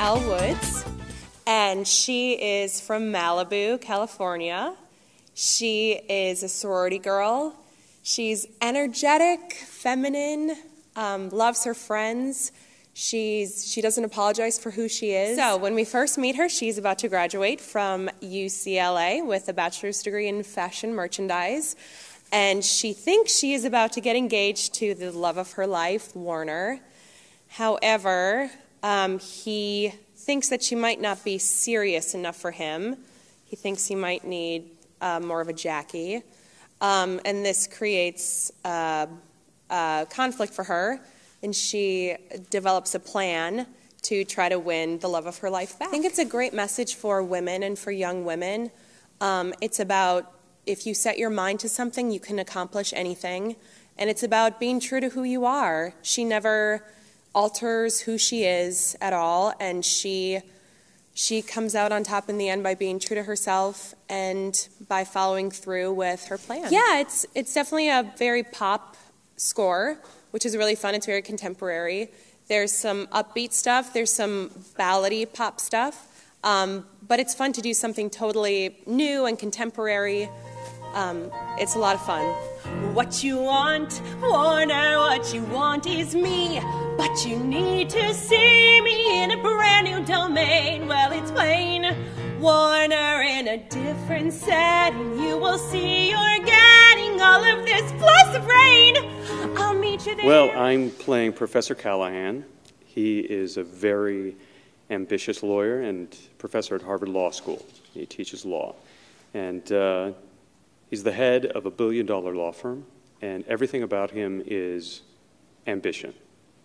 Elle Woods, and she is from Malibu, California. She is a sorority girl. She's energetic, feminine, loves her friends. She doesn't apologize for who she is. So when we first meet her, she's about to graduate from UCLA with a bachelor's degree in fashion merchandise. And she thinks she is about to get engaged to the love of her life, Warner. However, he thinks that she might not be serious enough for him. He thinks he might need more of a Jackie. And this creates conflict for her. And she develops a plan to try to win the love of her life back. I think it's a great message for women and for young women. It's about if you set your mind to something, you can accomplish anything. And it's about being true to who you are. She never alters who she is at all. And she comes out on top in the end by being true to herself and by following through with her plan. Yeah, it's definitely a very pop score, which is really fun. It's very contemporary. There's some upbeat stuff. There's some ballady pop stuff. But it's fun to do something totally new and contemporary. It's a lot of fun. What you want, Warner, what you want is me. But you need to see me in a brand new domain. Well, it's plain. Warner in a different setting. You will see you're getting all of this plus rain. I'll meet you there. Well, I'm playing Professor Callahan. He is a very ambitious lawyer and professor at Harvard Law School. He teaches law. And he's the head of a billion-dollar law firm, and everything about him is ambition.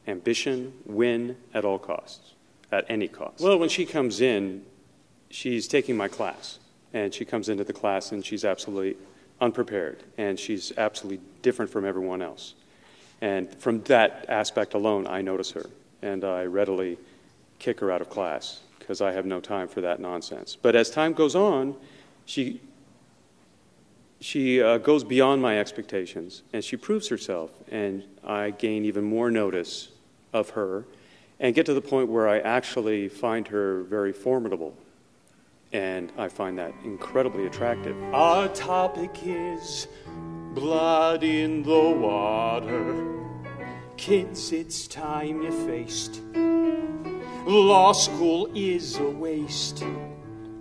Ambition, win at all costs, at any cost. Well, when she comes in, she's taking my class, and she comes into the class and she's absolutely unprepared, and she's absolutely different from everyone else. And from that aspect alone, I notice her, and I readily kick her out of class because I have no time for that nonsense. But as time goes on, she goes beyond my expectations, and she proves herself, and I gain even more notice of her and get to the point where I actually find her very formidable, and I find that incredibly attractive. Our topic is blood in the water. Kids, it's time you faced. Law school is a waste.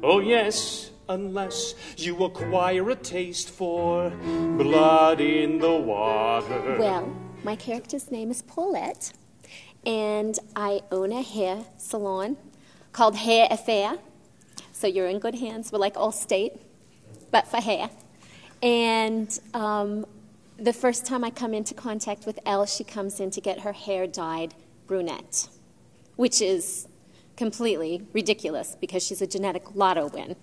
Oh yes, unless you acquire a taste for blood in the water. Well, my character's name is Paulette, and I own a hair salon called Hair Affair. So you're in good hands. We're like Allstate, but for hair. And the first time I come into contact with Elle, she comes in to get her hair dyed brunette, which is completely ridiculous because she's a genetic lotto win.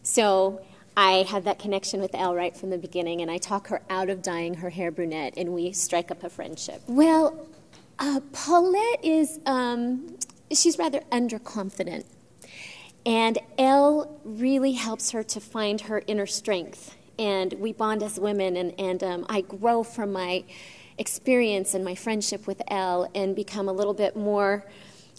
So I had that connection with Elle right from the beginning, and I talk her out of dyeing her hair brunette, and we strike up a friendship. Well, Paulette is, she's rather underconfident, and Elle really helps her to find her inner strength, and we bond as women, and I grow from my experience and my friendship with Elle and become a little bit more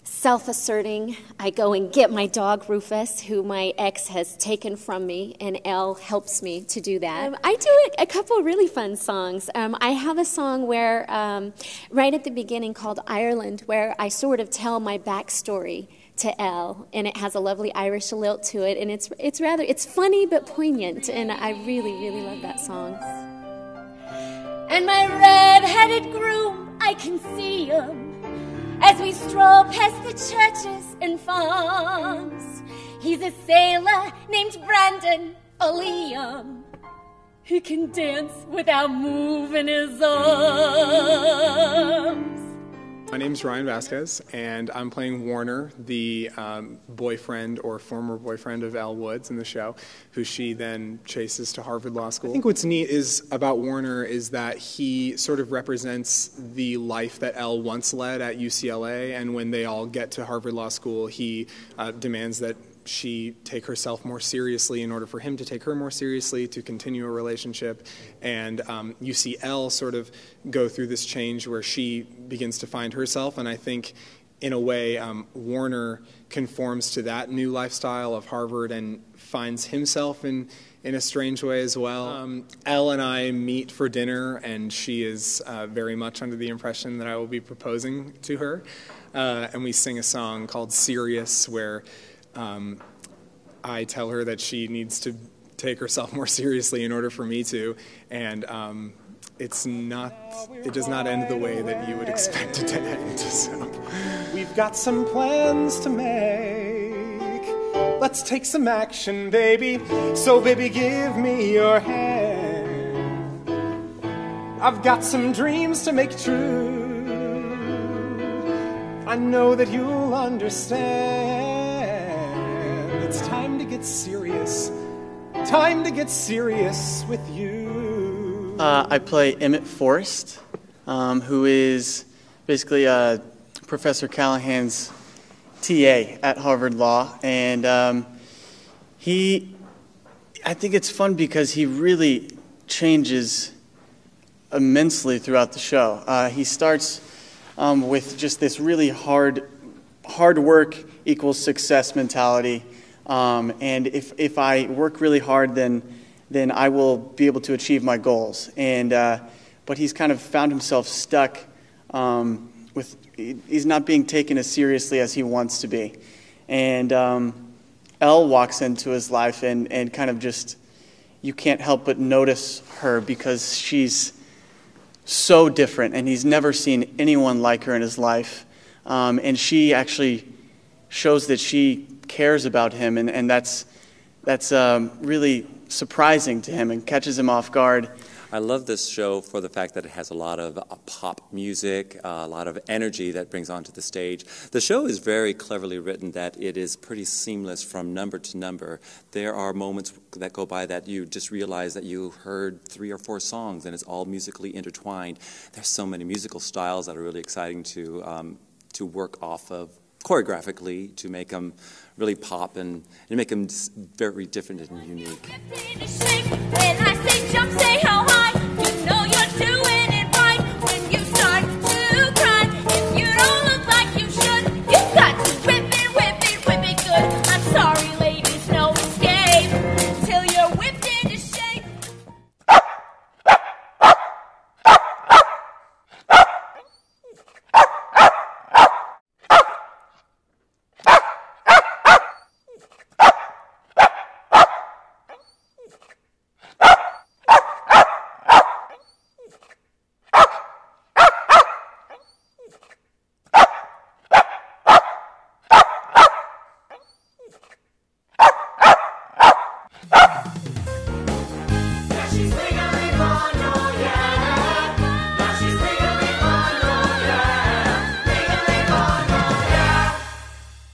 self-asserting. I go and get my dog Rufus, who my ex has taken from me, and Elle helps me to do that. I do a couple really fun songs. I have a song where, right at the beginning called Ireland, where I sort of tell my backstory to Elle, and it has a lovely Irish lilt to it, and it's funny but poignant, and I really, really love that song. And my red-headed groom, I can see him as we stroll past the churches and farms. He's a sailor named Brandon O'Liam, who can dance without moving his arms. My name's Ryan Vasquez, and I'm playing Warner, the boyfriend or former boyfriend of Elle Woods in the show, who she then chases to Harvard Law School. I think what's neat about Warner is that he sort of represents the life that Elle once led at UCLA, and when they all get to Harvard Law School, he demands that she take herself more seriously in order for him to take her more seriously to continue a relationship. And you see Elle sort of go through this change where she begins to find herself, and I think in a way, Warner conforms to that new lifestyle of Harvard and finds himself in a strange way as well. Elle and I meet for dinner, and she is very much under the impression that I will be proposing to her. And we sing a song called Serious, where I tell her that she needs to take herself more seriously in order for me to. And it does not end the way that you would expect it to end. So. We've got some plans to make. Let's take some action, baby. So, baby, give me your hand. I've got some dreams to make true. I know that you'll understand. It's time to get serious. Time to get serious with you. I play Emmett Forrest, who is basically Professor Callahan's TA at Harvard Law. And I think it's fun because he really changes immensely throughout the show. He starts with just this really hard work equals success mentality. And if I work really hard, then I will be able to achieve my goals. And but he's kind of found himself stuck he's not being taken as seriously as he wants to be. And Elle walks into his life and kind of just, you can't help but notice her because she's so different, and he's never seen anyone like her in his life. And she actually shows that she cares about him, and that's really surprising to him and catches him off guard. I love this show for the fact that it has a lot of pop music, a lot of energy that brings onto the stage. The show is very cleverly written that it is pretty seamless from number to number. There are moments that go by that you just realize that you heard 3 or 4 songs and it's all musically intertwined. There's so many musical styles that are really exciting to work off of choreographically to make them really pop and make them very different and unique.